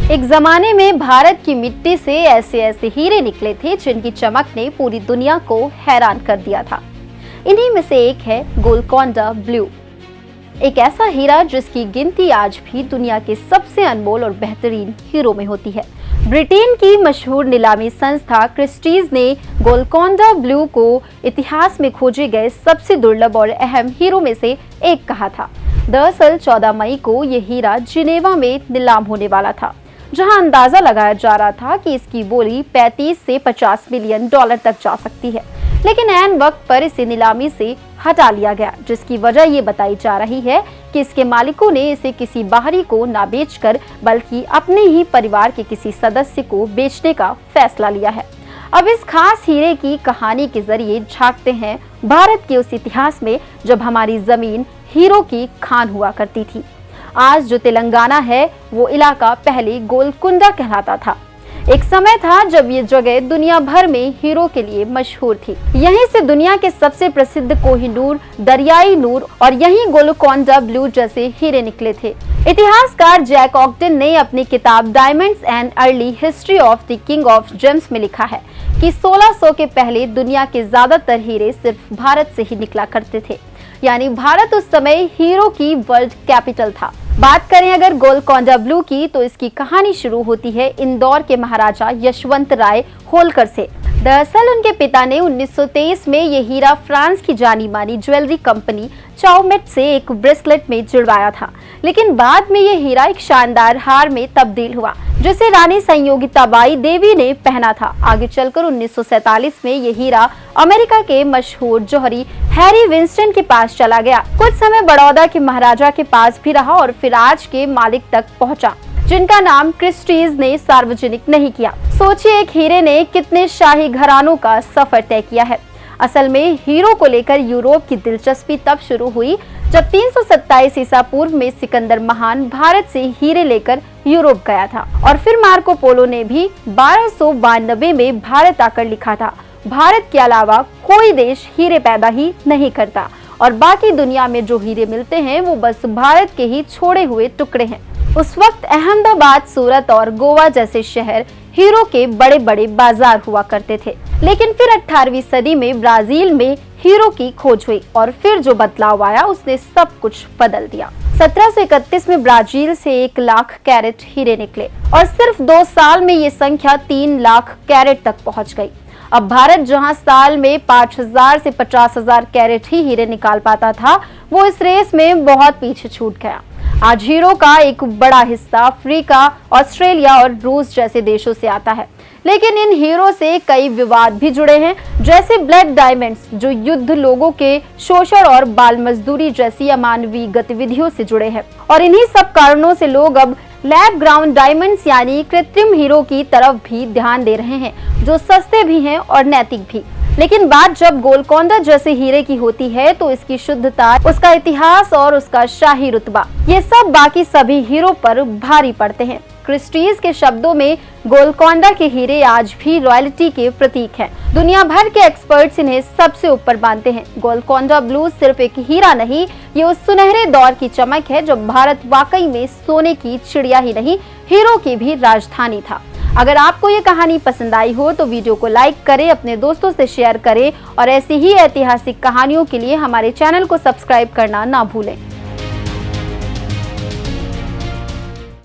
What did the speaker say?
एक जमाने में भारत की मिट्टी से ऐसे ऐसे हीरे निकले थे जिनकी चमक ने पूरी दुनिया को हैरान कर दिया था। इन्हीं में से एक है गोलकोंडा ब्लू, एक ऐसा हीरा जिसकी गिनती आज भी दुनिया के सबसे अनमोल और बेहतरीन हीरो में होती है। ब्रिटेन की मशहूर नीलामी संस्था क्रिस्टीज ने गोलकोंडा ब्लू को इतिहास में खोजे गए सबसे दुर्लभ और अहम हीरो में से एक कहा था। दरअसल 14 मई को यह हीरा जिनेवा में नीलाम होने वाला था, जहां अंदाजा लगाया जा रहा था कि इसकी बोली 35 से 50 मिलियन डॉलर तक जा सकती है, लेकिन ऐन वक्त पर इसे नीलामी से हटा लिया गया, जिसकी वजह ये बताई जा रही है कि इसके मालिकों ने इसे किसी बाहरी को ना बेचकर बल्कि अपने ही परिवार के किसी सदस्य को बेचने का फैसला लिया है। अब इस खास हीरे की कहानी के जरिए झांकते हैं भारत के उस इतिहास में जब हमारी जमीन हीरो की खान हुआ करती थी। आज जो तेलंगाना है वो इलाका पहले गोलकुंडा कहलाता था। एक समय था जब ये जगह दुनिया भर में हीरो के लिए मशहूर थी। यहीं से दुनिया के सबसे प्रसिद्ध कोहिनूर, दरियाई नूर और यहीं गोलकोंडा ब्लू जैसे हीरे निकले थे। इतिहासकार जैक ऑक्टन ने अपनी किताब diamonds and early history of the king of James में लिखा है कि 1600 के पहले दुनिया के ज्यादातर हीरे सिर्फ भारत से ही निकला करते थे, यानी भारत उस समय हीरो की वर्ल्ड कैपिटल था। बात करें अगर गोलकोंडा ब्लू की, तो इसकी कहानी शुरू होती है इंदौर के महाराजा यशवंत राय होलकर से। दरअसल उनके पिता ने 1923 में ये हीरा फ्रांस की जानी मानी ज्वेलरी कंपनी चाउमेट से एक ब्रेसलेट में जुड़वाया था, लेकिन बाद में ये हीरा एक शानदार हार में तब्दील हुआ जिसे रानी संयोगिताबाई देवी ने पहना था। आगे चलकर 1947 में ये हीरा अमेरिका के मशहूर जौहरी हैरी विंस्टन के पास चला गया। कुछ समय बड़ौदा के महाराजा के पास भी रहा और फिर आज के मालिक तक पहुंचा, जिनका नाम क्रिस्टीज ने सार्वजनिक नहीं किया। सोचिए एक हीरे ने कितने शाही घरानों का सफर तय किया है। असल में हीरो को लेकर यूरोप की दिलचस्पी तब शुरू हुई जब 327 ईसा पूर्व में सिकंदर महान भारत से हीरे लेकर यूरोप गया था और फिर मार्को पोलो ने भी 1292 में भारत आकर लिखा था, भारत के अलावा कोई देश हीरे पैदा ही नहीं करता और बाकी दुनिया में जो हीरे मिलते हैं वो बस भारत के ही छोड़े हुए टुकड़े हैं। उस वक्त अहमदाबाद, सूरत और गोवा जैसे शहर हीरो के बड़े बड़े बाजार हुआ करते थे, लेकिन फिर 18वीं सदी में ब्राजील में हीरो की खोज हुई और फिर जो बदलाव आया उसने सब कुछ बदल दिया। 1731 में ब्राजील से 1 लाख कैरेट हीरे निकले और सिर्फ 2 साल में ये संख्या 3 लाख कैरेट तक पहुंच गई। अब भारत जहां साल में 5000 से 50,000 कैरेट ही हीरे निकाल पाता था, वो इस रेस में बहुत पीछे छूट गया। आज हीरो का एक बड़ा हिस्सा अफ्रीका, ऑस्ट्रेलिया और रूस जैसे देशों से आता है, लेकिन इन हीरो से कई विवाद भी जुड़े हैं, जैसे ब्लैक डायमंड्स जो युद्ध, लोगों के शोषण और बाल मजदूरी जैसी अमानवीय गतिविधियों से जुड़े हैं। और इन्हीं सब कारणों से लोग अब लैब ग्राउंड डायमंड्स यानी कृत्रिम हीरो की तरफ भी ध्यान दे रहे हैं, जो सस्ते भी हैं और नैतिक भी। लेकिन बात जब गोलकोंडा जैसे हीरे की होती है तो इसकी शुद्धता, उसका इतिहास और उसका शाही रुतबा, ये सब बाकी सभी हीरो पर भारी पड़ते हैं। क्रिस्टीज के शब्दों में गोलकोंडा के हीरे आज भी रॉयल्टी के प्रतीक हैं। दुनिया भर के एक्सपर्ट्स इन्हें सबसे ऊपर मानते हैं। गोलकोंडा ब्लू सिर्फ एक हीरा नहीं, ये उस सुनहरे दौर की चमक है जब भारत वाकई में सोने की चिड़िया ही नहीं, हीरो की भी राजधानी था। अगर आपको ये कहानी पसंद आई हो तो वीडियो को लाइक करें, अपने दोस्तों से शेयर करें और ऐसी ही ऐतिहासिक कहानियों के लिए हमारे चैनल को सब्सक्राइब करना ना भूलें।